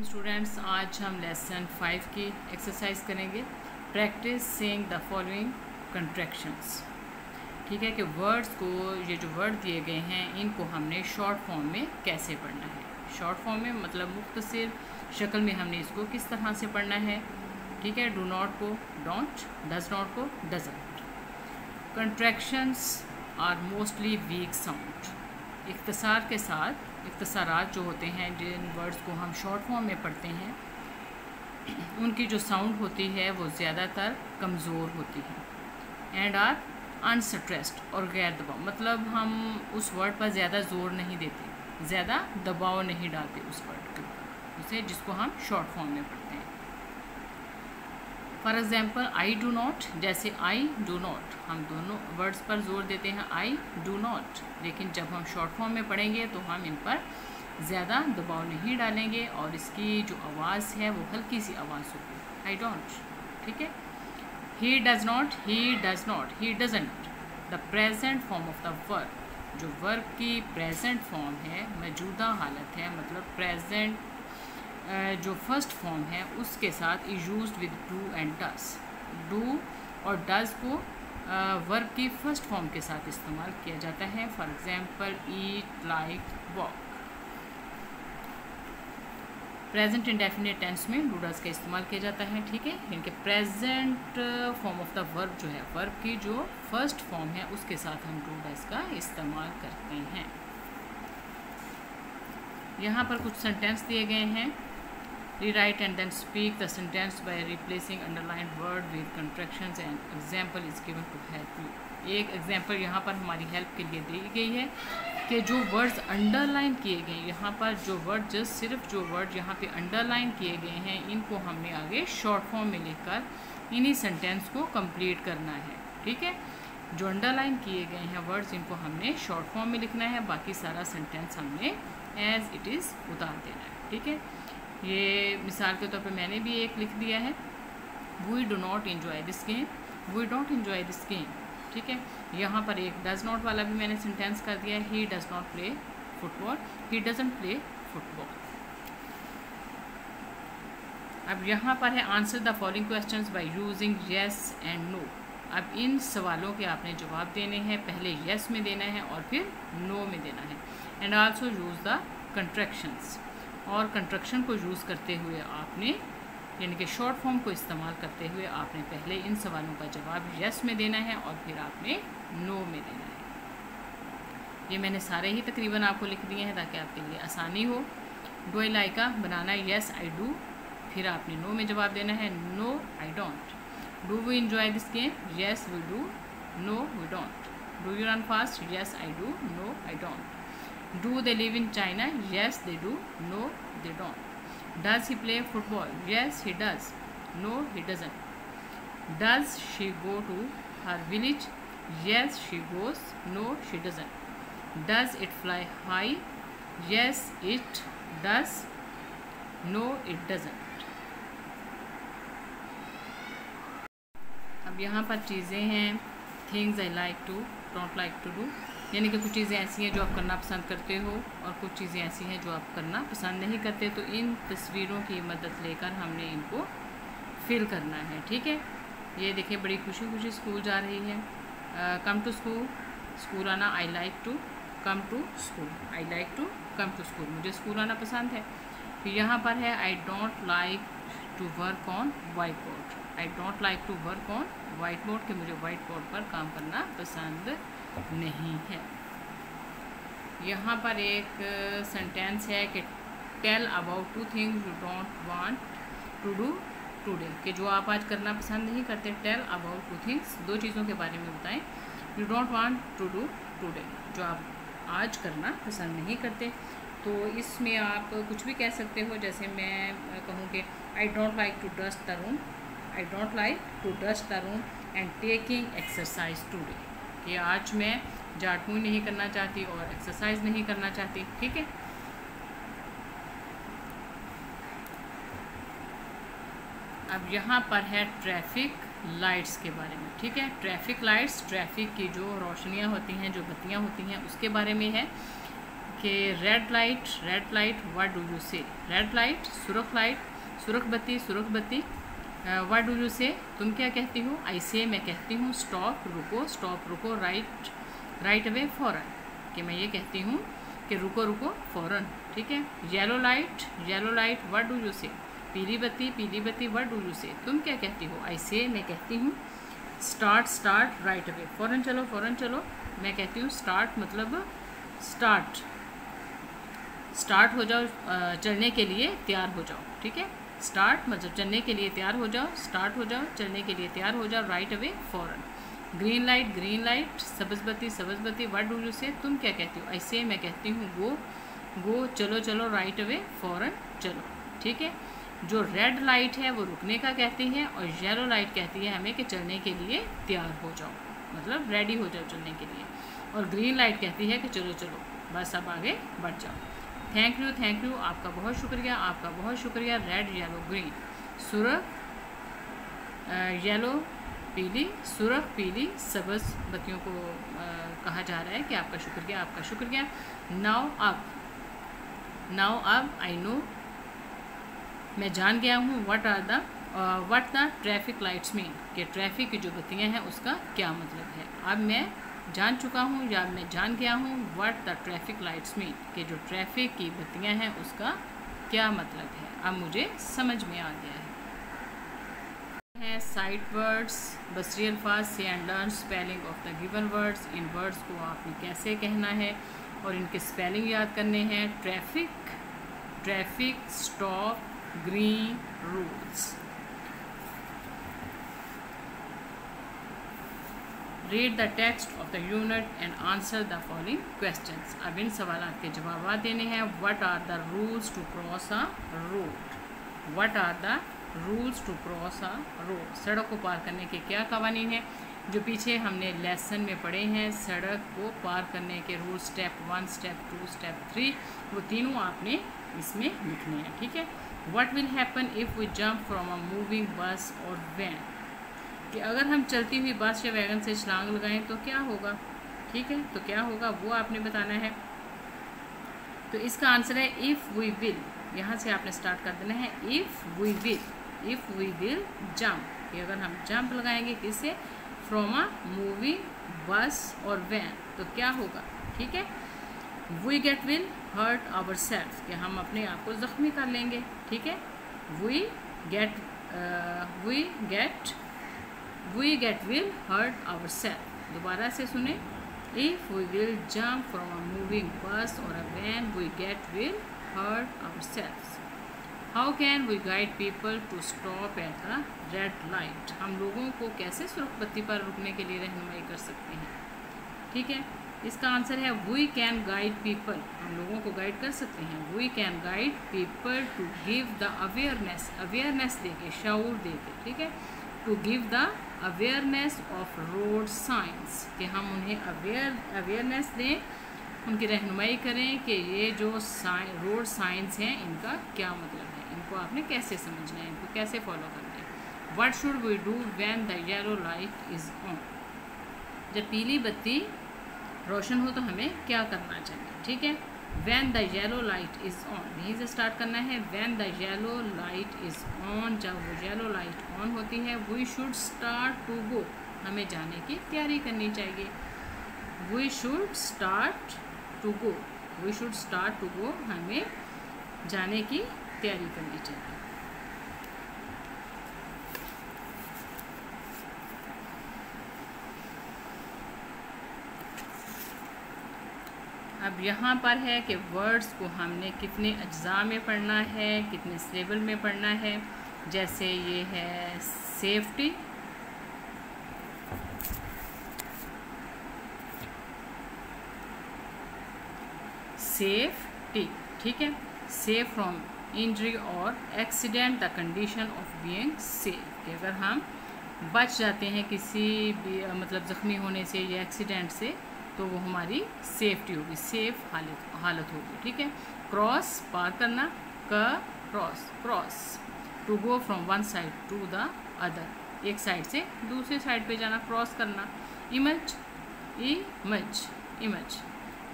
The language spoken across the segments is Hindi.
Welcome students. आज हम लेसन 5 की एक्सरसाइज करेंगे। Practice saying the following contractions. ठीक है कि वर्ड्स को, ये जो वर्ड दिए गए हैं इनको हमने शॉर्ट फॉर्म में कैसे पढ़ना है। शॉर्ट फॉर्म में मतलब मुख्तसर शक्ल में हमने इसको किस तरह से पढ़ना है। ठीक है, डू नॉट को डोंट, डज नॉट को doesn't. Contractions are mostly weak sound. इख्तिसार के साथ इख्तिसारात जो होते हैं, जिन वर्ड्स को हम शॉर्ट फॉर्म में पढ़ते हैं, उनकी जो साउंड होती है वो ज़्यादातर कमज़ोर होती है। एंड आर अनस्ट्रेस्ड और गैर दबाव, मतलब हम उस वर्ड पर ज़्यादा ज़ोर नहीं देते, ज़्यादा दबाव नहीं डालते उस वर्ड के ऊपर, उसे जिसको हम शॉर्ट फॉर्म में पढ़ते हैं। For example I do not, जैसे आई डू नॉट हम दोनों वर्ड्स पर जोर देते हैं, आई डू नॉट, लेकिन जब हम शॉर्ट फॉर्म में पढ़ेंगे तो हम इन पर ज़्यादा दबाव नहीं डालेंगे और इसकी जो आवाज़ है वो हल्की सी आवाज़ होगी, आई डोंट। ठीक है, he does not, he does not, he doesn't. The present form of the verb, जो वर्ब की प्रेजेंट फॉर्म है, मौजूदा हालत है, मतलब प्रेजेंट जो फर्स्ट फॉर्म है उसके साथ is used with do and does. Do और डज को वर्ब की फर्स्ट फॉर्म के साथ इस्तेमाल किया जाता है। For example eat, like, walk. Present indefinite tense में डू डज का इस्तेमाल किया जाता है। ठीक है, इनके present form of the verb जो है, वर्ब की जो फर्स्ट फॉर्म है उसके साथ हम डू डज का इस्तेमाल करते हैं। यहाँ पर कुछ सेंटेंस दिए गए हैं। Rewrite and then speak the sentence by replacing underlined word with contractions and example is given to help you। एक एग्जाम्पल यहाँ पर हमारी हेल्प के लिए दी गई है कि जो वर्ड्स अंडरलाइन किए गए, यहाँ पर जो वर्ड जस्ट सिर्फ जो वर्ड यहाँ पे अंडरलाइन किए गए हैं इनको हमने आगे शॉर्ट फॉर्म में लिखकर इन्हीं सेंटेंस को कंप्लीट करना है। ठीक है, जो अंडरलाइन किए गए हैं वर्ड्स इनको हमने शॉर्ट फॉर्म में लिखना है, बाकी सारा सेंटेंस हमने एज इट इज़ उतार देना है। ठीक है, ये मिसाल के तौर पे मैंने भी एक लिख दिया है, we do not enjoy this game, we don't enjoy this game. ठीक है, यहाँ पर एक डज नॉट वाला भी मैंने सेंटेंस कर दिया है, he does not play football, he doesn't play football. अब यहाँ पर है answer the following questions by using yes and no. अब इन सवालों के आपने जवाब देने हैं, पहले येस में देना है और फिर नो में देना है। And also use the contractions, और कंट्रक्शन को यूज़ करते हुए आपने, यानी कि शॉर्ट फॉर्म को इस्तेमाल करते हुए आपने पहले इन सवालों का जवाब यस में देना है और फिर आपने नो में देना है। ये मैंने सारे ही तकरीबन आपको लिख दिए हैं ताकि आपके लिए आसानी हो। Do I like a banana, yes I do, फिर आपने नो में जवाब देना है, no I don't. Do we enjoy this game, yes we do, no we don't. Do you run fast, yes I do, no I don't. Do they live in China? Yes, they do. No, they don't. Does he play football? Yes, he does. No, he doesn't. Does she go to her village? Yes, she goes. No, she doesn't. Does it fly high? Yes, it does. No, it doesn't. अब यहाँ पर चीज़ें हैं, things I like to, don't like to do, यानी कि कुछ चीज़ें ऐसी हैं जो आप करना पसंद करते हो और कुछ चीज़ें ऐसी हैं जो आप करना पसंद नहीं करते। तो इन तस्वीरों की मदद लेकर हमने इनको फिल करना है। ठीक है, ये देखिए बड़ी खुशी खुशी स्कूल जा रही है। कम टू स्कूल, स्कूल आना, I like to come to school, I like to come to school, मुझे स्कूल आना पसंद है। फिर यहाँ पर है I don't like to work on white board, I don't like to work on white board, कि मुझे वाइट बोर्ड पर काम करना पसंद नहीं है। यहाँ पर एक सेंटेंस है कि tell about 2 things you don't want to do today, कि जो आप आज करना पसंद नहीं करते। टेल अबाउट 2 थिंग्स, 2 चीज़ों के बारे में बताएं। You don't want to do today, जो आप आज करना पसंद नहीं करते। तो इसमें आप कुछ भी कह सकते हो, जैसे मैं कहूँ कि I don't like to dust the room, I don't like to dust the room and taking exercise today, कि आज मैं झाड़ू नहीं करना चाहती और एक्सरसाइज नहीं करना चाहती। ठीक है, अब यहाँ पर है ट्रैफिक लाइट्स के बारे में। ठीक है, ट्रैफिक लाइट्स, ट्रैफिक की जो रोशनियाँ होती हैं, जो बत्तियाँ होती हैं, उसके बारे में है कि red light what do you से, रेड लाइट सुरख लाइट, सुरख बत्ती व्हाट डू यू से, तुम क्या कहती हो, आई से मैं कहती हूँ, स्टॉप रुको, राइट अवे फ़ौरन, कि मैं ये कहती हूँ कि रुको फ़ौरन, ठीक है। Yellow light what do you से, पीली बत्ती व्हाट डू यू से, तुम क्या कहती हो, आई से मैं कहती हूँ, स्टार्ट राइट अवे, फ़ौरन चलो, मैं कहती हूँ स्टार्ट मतलब स्टार्ट हो जाओ, चलने के लिए तैयार हो जाओ, ठीक है। स्टार्ट मतलब चलने के लिए तैयार हो जाओ, स्टार्ट हो जाओ, चलने के लिए तैयार हो जाओ, राइट अवे फ़ौरन। ग्रीन लाइट सब्ज़ बत्ती व्हाट डू यू से, तुम क्या कहती हो, ऐसे मैं कहती हूँ गो चलो, राइट अवे फ़ौरन चलो, ठीक है। जो रेड लाइट है वो रुकने का कहती है और येलो लाइट कहती है हमें कि चलने के लिए तैयार हो जाओ, मतलब रेडी हो जाओ चलने के लिए, और ग्रीन लाइट कहती है कि चलो बस अब आगे बढ़ जाओ। थैंक यू, आपका बहुत शुक्रिया। रेड येलो ग्रीन, सुरख येलो पीली, सुरख पीली सब्ज़ बत्तियों को कहा जा रहा है कि आपका शुक्रिया। नाउ अब आई नो मैं जान गया हूँ, what the traffic lights mean, कि ट्रैफिक की जो बत्तियाँ हैं उसका क्या मतलब है। अब मैं जान चुका हूँ या मैं जान गया हूँ what the traffic lights mean, कि जो ट्रैफिक की बत्तियाँ हैं उसका क्या मतलब है, अब मुझे समझ में आ गया है। साइट वर्ड्स, बसरी अल्फाज से and learn spelling of the given words, in words को आपने कैसे कहना है और इनके स्पेलिंग याद करने हैं। Traffic, stop, green, rules. Read the text of the unit and answer the following questions. अब इन सवालों के जवाब देने हैं। What are the rules to cross a road, what are the rules to cross a road, सड़क को पार करने के क्या कवानीन हैं, जो पीछे हमने लेसन में पढ़े हैं। सड़क को पार करने के रूल स्टेप 1, स्टेप 2, स्टेप 3, वो तीनों आपने इसमें लिखने हैं, ठीक है। What will happen if we jump from a moving bus और वैन, कि अगर हम चलती हुई बस या वैगन से छलांग लगाएं तो क्या होगा, ठीक है, तो क्या होगा वो आपने बताना है। तो इसका आंसर है इफ़ वी विल, यहाँ से आपने स्टार्ट कर देना है। इफ़ वी विल जंप, कि अगर हम जंप लगाएंगे किससे, फ्रॉम अ मूविंग बस और वैन, तो क्या होगा, ठीक है। We will hurt our self, कि हम अपने आप को ज़ख्मी कर लेंगे, ठीक है। We get will hurt our self, दोबारा से सुने। If we will jump from a moving bus और a van, we get will hurt our self. How can we guide people to stop at the red light, हम लोगों को कैसे सुरख बत्ती पर रुकने के लिए रहनुमाई कर सकते हैं, ठीक है। इसका आंसर है वी कैन गाइड पीपल, हम लोगों को गाइड कर सकते हैं। We can guide people to give the awareness दे के, शऊर दे के, ठीक है। To give the awareness of road science, कि हम उन्हें अवेयरनेस दें, उनकी रहनुमाई करें कि ये जो रोड साइंस हैं इनका क्या मतलब है, इनको आपने कैसे समझना है, इनको कैसे फॉलो करना है। What should we do when the yellow light is on, जब पीली बत्ती रोशन हो तो हमें क्या करना चाहिए, ठीक है। When the yellow light is on, यहीं से स्टार्ट करना है। When the yellow light is on, जब वो येलो लाइट ऑन होती है। We should start to go, हमें जाने की तैयारी करनी चाहिए। We should start to go, हमें जाने की तैयारी करनी चाहिए। अब यहाँ पर है कि वर्ड्स को हमने कितने अज्जा में पढ़ना है, कितने सिलेबल में पढ़ना है। जैसे ये है सेफ्टी, ठीक है। सेफ फ्रॉम इंजरी और accident, the condition of being safe, कि अगर हम बच जाते हैं किसी भी मतलब ज़ख्मी होने से या एक्सीडेंट से तो वो हमारी सेफ्टी होगी, सेफ हालत होगी, ठीक है। क्रॉस, पार करना। Cross, to go from one side to the other, एक साइड से दूसरी साइड पे जाना, क्रॉस करना। इमेज,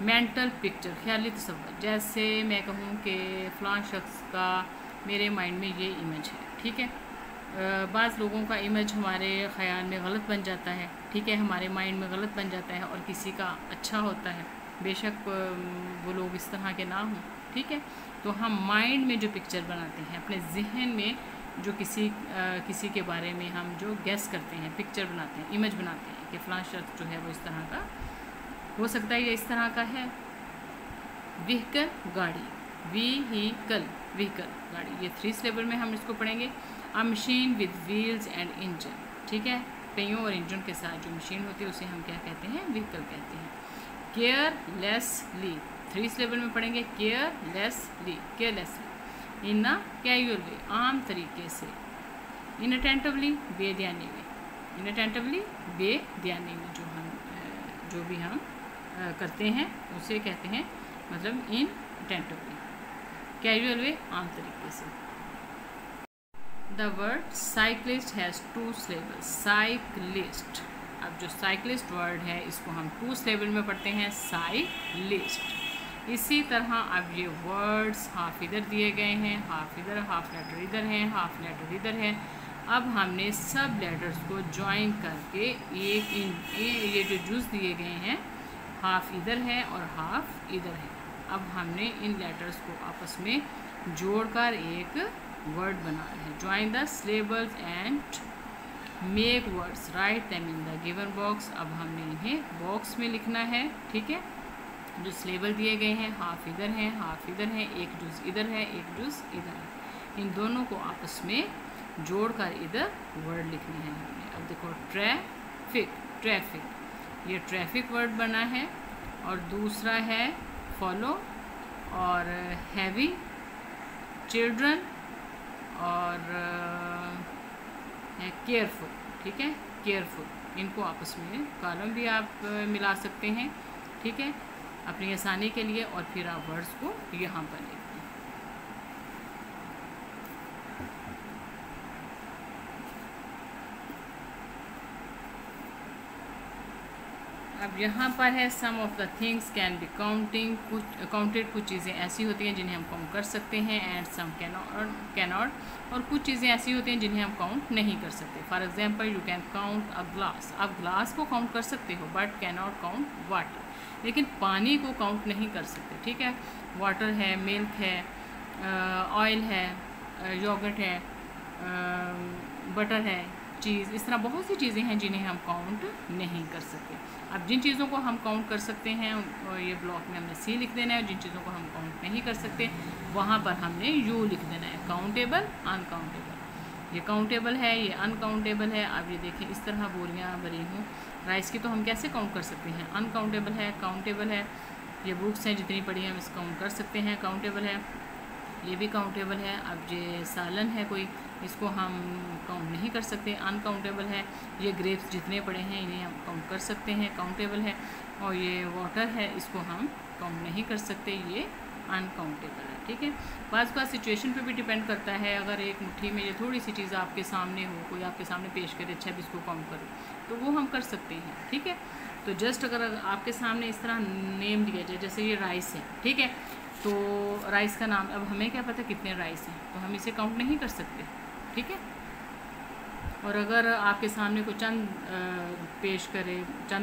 मेंटल पिक्चर, ख्याली तस्वर। जैसे मैं कहूँ कि फ़लाँ शख्स का मेरे माइंड में ये इमेज है, ठीक है। बाज़ लोगों का इमेज हमारे ख़याल में गलत बन जाता है, ठीक है, हमारे माइंड में गलत बन जाता है, और किसी का अच्छा होता है, बेशक वो लोग इस तरह के ना हों, ठीक है। तो हम माइंड में जो पिक्चर बनाते हैं, अपने जहन में जो किसी के बारे में हम जो गेस करते हैं, पिक्चर बनाते हैं, इमेज बनाते हैं कि फ़लाँ शख्स जो है वो इस तरह का हो सकता है, या इस तरह का है। व्हीकल, गाड़ी, व्हीकल गाड़ी, ये 3 सिलेबल में हम इसको पढ़ेंगे। अ machine with wheels and engine, ठीक है, पहियों और इंजन के साथ जो मशीन होती है उसे हम क्या कहते हैं, व्हीकल कहते हैं। केयरलेसली, 3 सिलेबल में पढ़ेंगे। Carelessly, in a casual way, आम तरीके से। इनअटेंटिवली, बेध्यानी में। इनअटेंटिवली, बेध्यानी में जो भी हम करते हैं उसे कहते हैं, मतलब इनअटेंटिवली। कैजुअल वे, आम तरीके से। The word cyclist has 2 syllables. Cyclist, अब जो साइक्लिस्ट वर्ड है इसको हम 2 सिलेबल में पढ़ते हैं, साइक्लिस्ट। इसी तरह अब ये वर्ड्स हाफ इधर दिए गए हैं, हाफ इधर, हाफ लेटर इधर हैं, हाफ लेटर इधर है। अब हमने सब लेटर्स को ज्वाइन करके ये जो जुज़ दिए गए हैं, हाफ इधर है और हाफ इधर है। अब हमने इन लेटर्स को आपस में जोड़कर एक वर्ड बनाना है। Join the syllables and make words, write them in the given box. अब हमने इन्हें बॉक्स में लिखना है, ठीक है। जो सिलेबल दिए गए हैं, हाफ इधर है, हाफ इधर है, एक जुज़ इधर है, एक जुज़ इधर है। इन दोनों को आपस में जोड़कर इधर वर्ड लिखने हैं हमने। अब देखो, ट्रैफिक, ये ट्रैफिक वर्ड बना है, और दूसरा है फॉलो, और हैवी, चिल्ड्रन, और केयरफुल, ठीक है, केयरफुल। इनको आपस में कॉलम भी आप मिला सकते हैं, ठीक है, अपनी आसानी के लिए, और फिर आप वर्ड्स को यहाँ पर लिख दें। अब यहाँ पर है some of the things can be counted. कुछ चीज़ें ऐसी होती हैं जिन्हें हम काउंट कर सकते हैं, एंड सम कैनॉट, और कुछ चीज़ें ऐसी होती हैं जिन्हें हम काउंट नहीं कर सकते। For example, you can count a glass. आप ग्लास को काउंट कर सकते हो, but can not count water. लेकिन पानी को काउंट नहीं कर सकते, ठीक है। वाटर है, मिल्क है, ऑयल है, योगर्ट है, बटर है, चीज़, इस तरह बहुत सी चीज़ें हैं जिन्हें हम काउंट नहीं कर सकते। अब जिन चीज़ों को हम काउंट कर सकते हैं, और ये ब्लॉक में हमने सी लिख देना है, और जिन चीज़ों को हम काउंट नहीं कर सकते वहाँ पर हमने यू लिख देना है। Countable, uncountable. ये काउंटेबल है, ये अनकाउंटेबल है। अब ये देखें, इस तरह बोरियाँ भरी हूँ राइस की, तो हम कैसे काउंट कर सकते हैं, अनकाउंटेबल है, काउंटेबल है। ये बुक्स हैं जितनी पढ़ी हैं हम इस काउंट कर सकते हैं, काउंटेबल है। ये भी काउंटेबल है। अब ये सालन है कोई, इसको हम काउंट नहीं कर सकते, अनकाउंटेबल है। ये ग्रेप्स जितने पड़े हैं इन्हें हम काउंट कर सकते हैं, काउंटेबल है। और ये वाटर है, इसको हम काउंट नहीं कर सकते, ये अनकाउंटेबल है, ठीक है। बाज़ का सिचुएशन पे भी डिपेंड करता है। अगर एक मुट्ठी में ये थोड़ी सी चीज़ आपके सामने हो, कोई आपके सामने पेश करे, अच्छा भी इसको काउंट करो, तो वो हम कर सकते हैं, ठीक है। तो जस्ट अगर आपके सामने इस तरह नेम दिया जाए, जैसे ये राइस है, ठीक है, तो राइस का नाम, अब हमें क्या पता कितने राइस हैं, तो हम इसे काउंट नहीं कर सकते, ठीक है। और अगर आपके सामने कोई चंद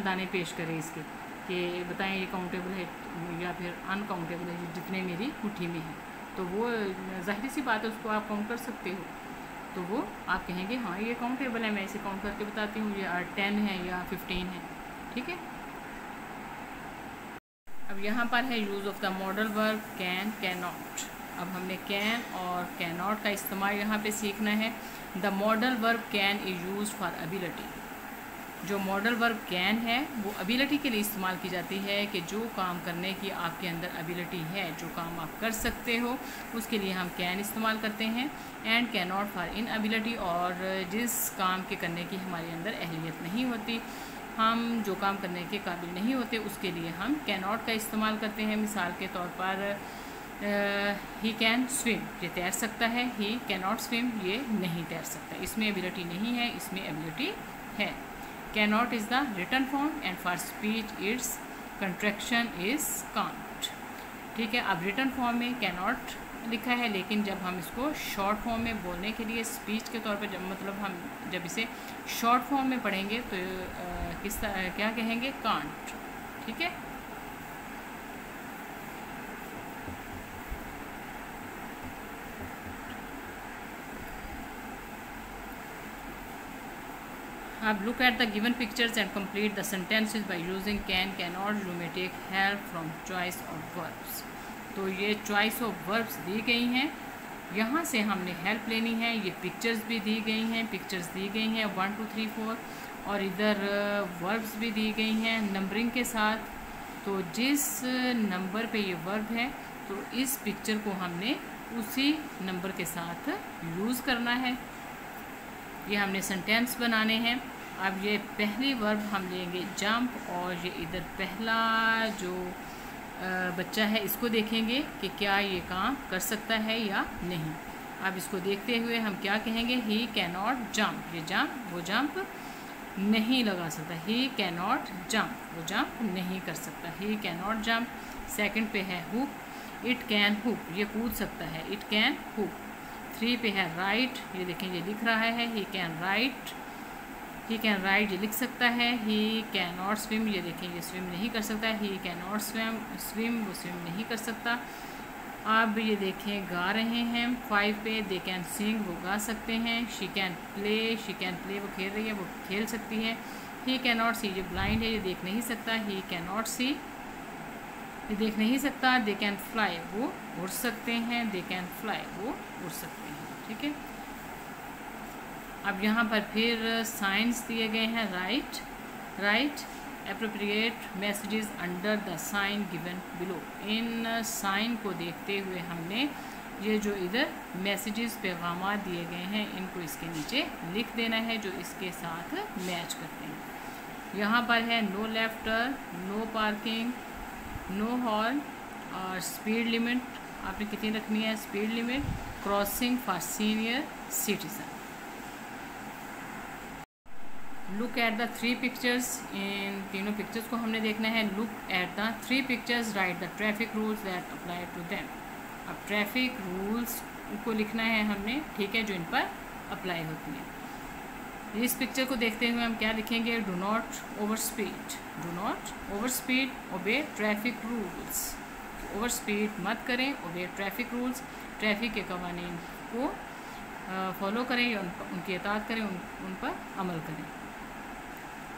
दाने पेश करे इसके, कि बताएं ये काउंटेबल है या फिर अनकाउंटेबल है, जितने मेरी मुट्ठी में है, तो वो ज़ाहिर सी बात है, उसको आप काउंट कर सकते हो। तो वो आप कहेंगे हाँ ये काउंटेबल है, मैं इसे काउंट करके बताती हूँ, ये 10 है या 15 है, ठीक है। अब यहाँ पर है use of the modal verb can, can not. अब हमने कैन और कैन नॉट का इस्तेमाल यहाँ पे सीखना है। The modal verb can is use for ability. जो मॉडल वर्ब कैन है वो एबिलिटी के लिए इस्तेमाल की जाती है, कि जो काम करने की आपके अंदर एबिलिटी है, जो काम आप कर सकते हो, उसके लिए हम कैन इस्तेमाल करते हैं। And can not for in ability, और जिस काम के करने की हमारे अंदर अहलियत नहीं होती, हम जो काम करने के काबिल नहीं होते, उसके लिए हम कैन नॉट का इस्तेमाल करते हैं। मिसाल के तौर पर ही कैन स्विम, ये तैर सकता है, ही कैन नॉट स्विम, ये नहीं तैर सकता, इसमें एबिलिटी नहीं है, इसमें एबिलिटी है। Can not is the written form, and for speech its contraction is can't. ठीक है, अब रिटन फॉर्म में कैन नॉट लिखा है, लेकिन जब हम इसको शॉर्ट फॉर्म में बोलने के लिए स्पीच के तौर पर हम जब इसे शॉर्ट फॉर्म में पढ़ेंगे तो क्या कहेंगे, कांट। ठीक है, अब look at the given pictures and complete the sentences by using can, can not, you may take help from choice of verbs. तो ये चॉइस ऑफ वर्ब्स दी गई हैं, यहाँ से हमने हेल्प लेनी है। ये पिक्चर्स भी दी गई हैं, पिक्चर्स दी गई हैं 1 2 3 4, और इधर वर्ब्स भी दी गई हैं नंबरिंग के साथ। तो जिस नंबर पे ये वर्ब है तो इस पिक्चर को हमने उसी नंबर के साथ यूज़ करना है। ये हमने सेंटेंस बनाने हैं। अब ये पहली वर्ब हम लेंगे जंप, और ये इधर पहला जो बच्चा है इसको देखेंगे कि क्या ये काम कर सकता है या नहीं। अब इसको देखते हुए हम क्या कहेंगे, ही कैन नॉट जंप। ये जंप, वो जंप नहीं लगा सकता। ही कैन नॉट जंप, वो जंप नहीं कर सकता। He can not jump. Second पे है हुप, इट कैन हुप, ये कूद सकता है। It can hoop. 3 पे है राइट, ये देखें ये लिख रहा है, he can write. He can write ये लिख सकता है। ही कैन नॉट स्विम, ये देखें ये स्विम नहीं कर सकता। ही कैन नॉट स्विम, वो स्विम नहीं कर सकता। अब ये देखें गा रहे हैं 5 पे, दे कैन सिंग, वो गा सकते हैं। शी कैन प्ले, वो खेल रही है, वो खेल सकती है। ही कैन नॉट सी, ये ब्लाइंड है, ये देख नहीं सकता। ही कैन नॉट सी, ये देख नहीं सकता। दे कैन फ्लाई, वो उड़ सकते हैं। दे कैन फ्लाई, वो उड़ सकते हैं। ठीक है, अब यहाँ पर फिर साइंस दिए गए हैं। Write appropriate messages under the sign given below. इन साइन को देखते हुए हमने ये जो इधर मैसेजेस पैगामात दिए गए हैं इनको इसके नीचे लिख देना है जो इसके साथ मैच करते हैं। यहाँ पर है no left turn, no parking, no horn, और स्पीड लिमिट आपने कितनी रखनी है, speed limit, crossing for senior citizen. Look at the 3 pictures, इन तीनों पिक्चर्स को हमने देखना है। Look at the 3 pictures, write the traffic rules that apply to them. अब ट्रैफिक रूल्स को लिखना है हमने, ठीक है, जो इन पर अप्लाई होती हैं। इस पिक्चर को देखते हुए हम क्या लिखेंगे, do not over speed, do not over speed, obey traffic rules. Over speed मत करें, ओबे ट्रैफिक रूल्स, ट्रैफिक के कवानीन को फॉलो करें या उनकी इताअत करें, उन पर अमल करें।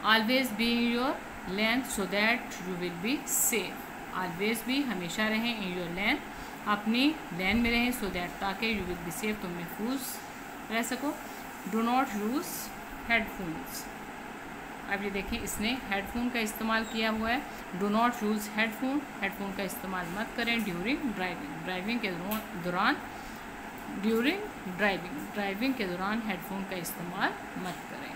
Always be in your lane so that you will be safe. Always भी हमेशा रहें इन योर लेन, अपनी लेन में रहें, सो दैट ताकि यू विल बी सेफ, तुम महफूज रह सको। Do not use headphones. अब ये देखें इसने हेडफोन का इस्तेमाल किया हुआ है। Do not use headphone, headphone का इस्तेमाल मत करें ड्यूरिंग ड्राइविंग, ड्राइविंग के दौरान, ड्राइविंग के दौरान हेडफोन का इस्तेमाल मत करें।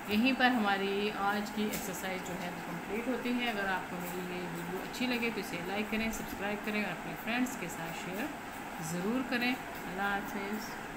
यहीं पर हमारी आज की एक्सरसाइज जो है वो कंप्लीट होती है। अगर आपको मेरी ये वीडियो अच्छी लगे तो इसे लाइक करें, सब्सक्राइब करें और अपने फ्रेंड्स के साथ शेयर ज़रूर करें। अल्लाह हाफ़िज़।